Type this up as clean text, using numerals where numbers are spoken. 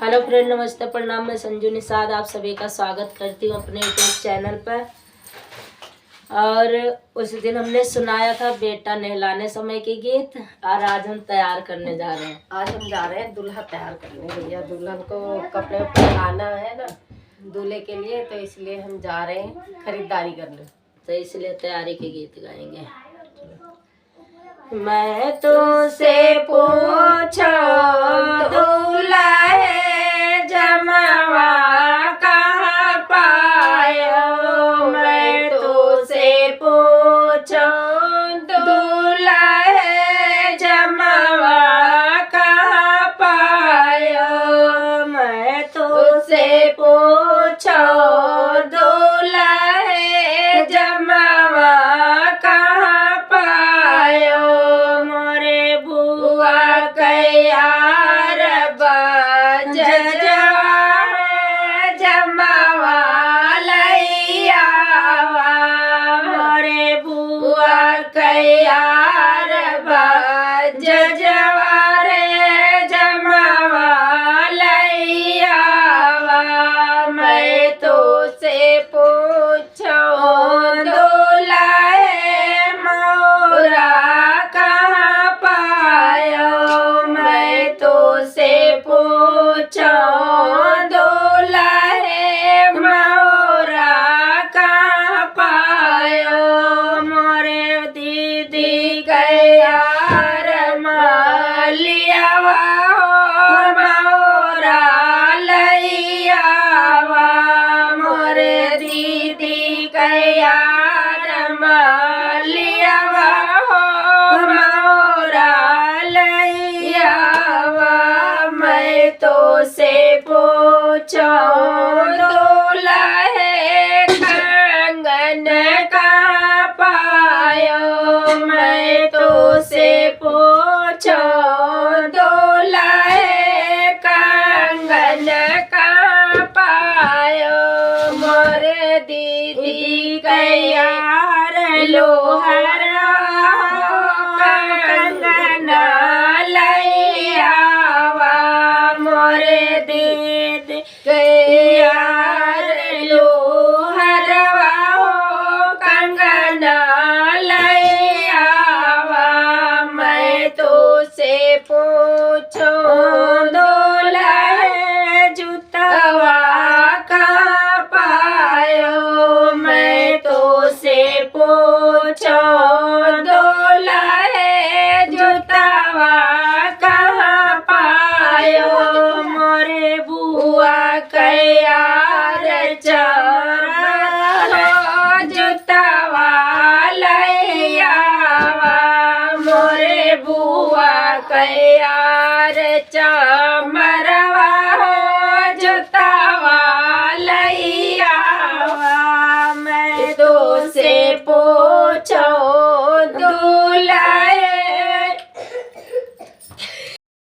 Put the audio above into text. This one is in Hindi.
हेलो फ्रेंड, नमस्ते, प्रणाम। मैं संजू निषाद आप सभी का स्वागत करती हूँ अपने यूट्यूब चैनल पर। और उस दिन हमने सुनाया था बेटा नहलाने समय के गीत, और आज हम तैयार करने जा रहे हैं। आज हम जा रहे हैं दूल्हा तैयार करने। भैया दुल्हन को कपड़े उपड़े लाना है ना दूल्हे के लिए, तो इसलिए हम जा रहे हैं खरीदारी करने। तो इसलिए तैयारी के गीत गाएंगे। मैं तुझसे पूछो दूल्हा है जमावा कहाँ पायो। मैं तुझसे पूछो दूल्हा है जमावा कहाँ पायो। मैं तुझसे पूछो दूल्हा है जमावा कहाँ पायो। मोरे बुआ कयार बाज जवार जमावा लैयावा। मोरे बुआ कयार बाज जवार जमावा लैयावा। मैं तुझसे पूछो दूल्हा है मोरा कहाँ पायो। मैं तुझसे पूछो दूल्हा है मोरा कहाँ पायो। मोरे दीदी कयार मालियावा मोरा लैयावा। मोरे दीदी कयार मालियावा मोरा लैयावा। मैं तुझसे पूछो दूल्हा है कंगन कहाँ पायो। मैं तुझसे पूछो दूल्हा है कंगन कहाँ पायो। मोरे दीदी कयार लोहर कंगन लैयावा। मोरे दीदी कयार लोहरवा कंगन लैयावा। मैं तुझसे पूछो दूल्हा है जूतवा कहाँ पायो। मैं तुझसे पूछो दूल्हा है जूतवा कहाँ पायो। मोरे बुआ कयार चमरा जूतवा लैयावा। मोरे बुआ कयार चमरवा जूतवा लैयावा। मैं तुझसे